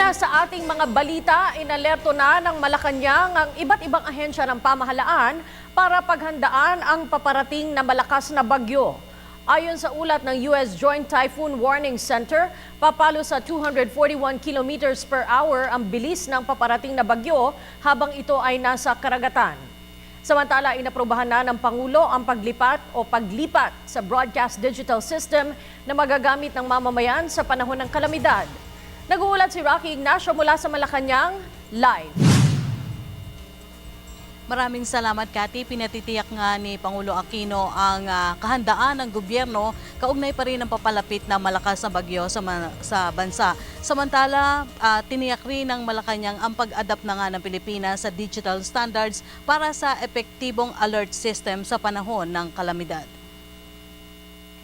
Una sa ating mga balita, inalerto na ng Malacanang ang iba't ibang ahensya ng pamahalaan para paghandaan ang paparating na malakas na bagyo. Ayon sa ulat ng US Joint Typhoon Warning Center, papalo sa 241 kilometers per hour ang bilis ng paparating na bagyo habang ito ay nasa karagatan. Samantala, inaprobahan na ng Pangulo ang paglipat sa broadcast digital system na magagamit ng mamamayan sa panahon ng kalamidad. Nag-uulat si Rocky Ignacio mula sa Malacanang, live. Maraming salamat, Cathy. Pinatitiyak nga ni Pangulo Aquino ang kahandaan ng gobyerno kaugnay pa rin ang papalapit na malakas na bagyo sa bansa. Samantala, tiniyak rin ng Malacanang ang pag-adapt na nga ng Pilipinas sa digital standards para sa epektibong alert system sa panahon ng kalamidad.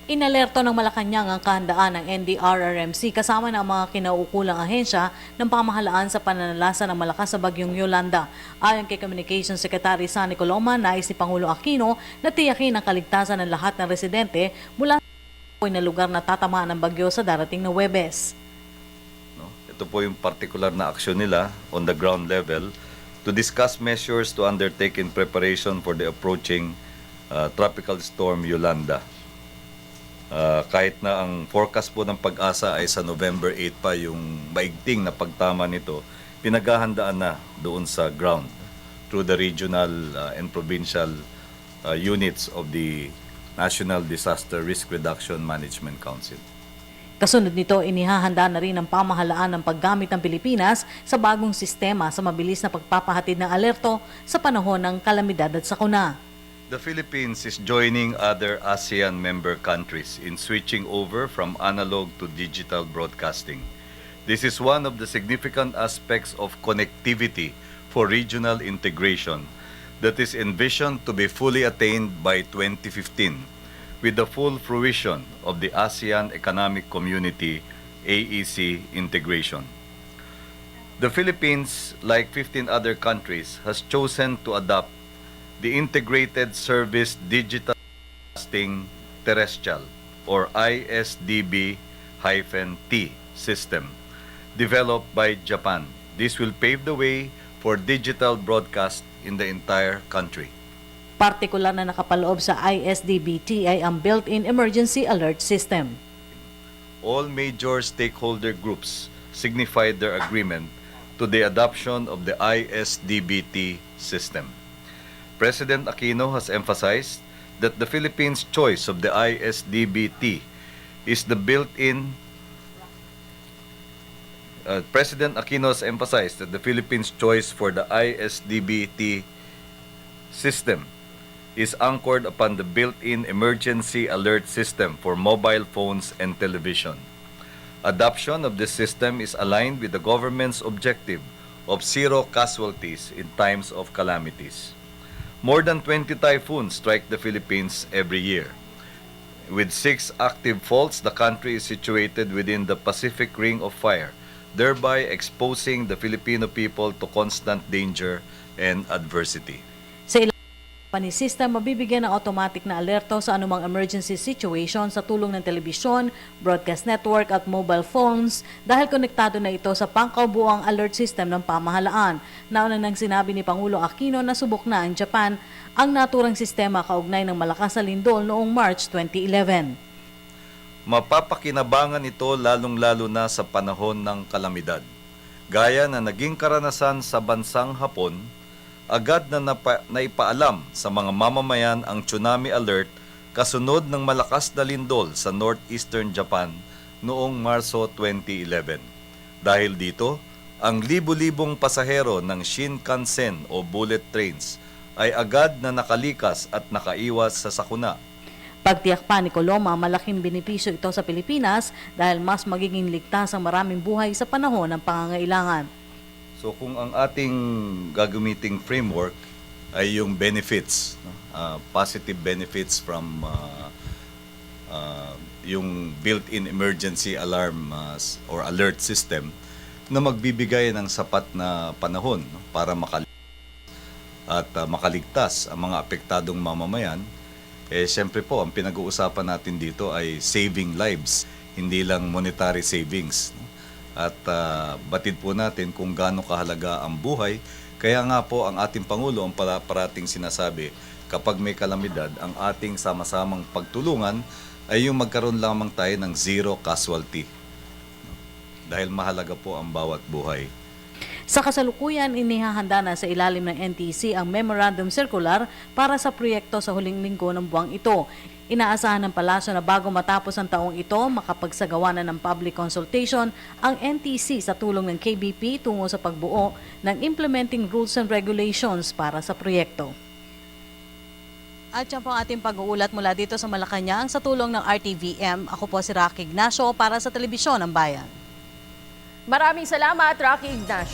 Inalerto ng Malacanang ang kahandaan ng NDRRMC kasama ng mga kinauukulang ahensya ng pamahalaan sa pananalasa ng malakas na bagyong Yolanda. Ayon kay Communications Secretary Sunny Coloma, nais si Pangulo Aquino na tiyakin ang kaligtasan ng lahat ng residente mula sa na lugar na tatamaan ng bagyo sa darating na Huwebes. Ito po yung particular na aksyon nila on the ground level to discuss measures to undertake in preparation for the approaching tropical storm Yolanda. Kahit na ang forecast po ng Pag-asa ay sa November 8 pa yung maigting na pagtama nito, pinaghahandaan na doon sa ground through the regional and provincial units of the National Disaster Risk Reduction Management Council. Kasunod nito, inihahanda na rin ang pamahalaan ng paggamit ng Pilipinas sa bagong sistema sa mabilis na pagpapahatid ng alerto sa panahon ng kalamidad at sakuna. The Philippines is joining other ASEAN member countries in switching over from analog to digital broadcasting. This is one of the significant aspects of connectivity for regional integration that is envisioned to be fully attained by 2015 with the full fruition of the ASEAN Economic Community AEC integration. The Philippines, like 15 other countries, has chosen to adopt the Integrated Service Digital Broadcasting Terrestrial or ISDB-T system developed by Japan. This will pave the way for digital broadcast in the entire country. Partikular na nakapaloob sa ISDB-T ay ang built-in emergency alert system. All major stakeholder groups signified their agreement to the adoption of the ISDB-T system. President Aquino has emphasized that the Philippines' choice of the ISDB-T is the built-in. President Aquino has emphasized that the Philippines' choice for the ISDB-T system is anchored upon the built-in emergency alert system for mobile phones and television. Adoption of this system is aligned with the government's objective of zero casualties in times of calamities. More than 20 typhoons strike the Philippines every year. With 6 active faults, the country is situated within the Pacific Ring of Fire, thereby exposing the Filipino people to constant danger and adversity. Sa Pani system, mabibigyan ng automatic na alerto sa anumang emergency situation sa tulong ng telebisyon, broadcast network at mobile phones dahil konektado na ito sa pangkaubuang alert system ng pamahalaan. Nauna nang sinabi ni Pangulo Aquino na subok na ang Japan ang naturang sistema kaugnay ng malakas na lindol noong March 2011. Mapapakinabangan ito lalong-lalo na sa panahon ng kalamidad. Gaya na naging karanasan sa bansang Hapon, agad na naipaalam sa mga mamamayan ang tsunami alert kasunod ng malakas na lindol sa northeastern Japan noong Marso 2011. Dahil dito, ang libu-libong pasahero ng Shinkansen o bullet trains ay agad na nakalikas at nakaiwas sa sakuna. Pagtiyak pa ni Coloma, malaking benepisyo ito sa Pilipinas dahil mas magiging ligtas ang maraming buhay sa panahon ng pangangailangan. So kung ang ating gagamiting framework ay yung benefits, positive benefits from yung built-in emergency alarm or alert system na magbibigay ng sapat na panahon para makaligtas ang mga apektadong mamamayan, siyempre po ang pinag-uusapan natin dito ay saving lives, hindi lang monetary savings. at batid po natin kung gaano kahalaga ang buhay. Kaya nga po ang ating Pangulo ang parating sinasabi, kapag may kalamidad, ang ating sama-samang pagtulungan ay yung magkaroon lamang tayo ng zero casualty. Dahil mahalaga po ang bawat buhay. Sa kasalukuyan, inihahanda na sa ilalim ng NTC ang Memorandum Circular para sa proyekto sa huling linggo ng buwang ito. Inaasahan ng palasyo na bago matapos ang taong ito, makapagsagawa na ng public consultation ang NTC sa tulong ng KBP tungo sa pagbuo ng implementing rules and regulations para sa proyekto. At yan po ang ating pag-uulat mula dito sa Malacanang sa tulong ng RTVM. Ako po si Rocky Ignacio para sa Telebisyon ng Bayan. Maraming salamat, Rocky Ignacio.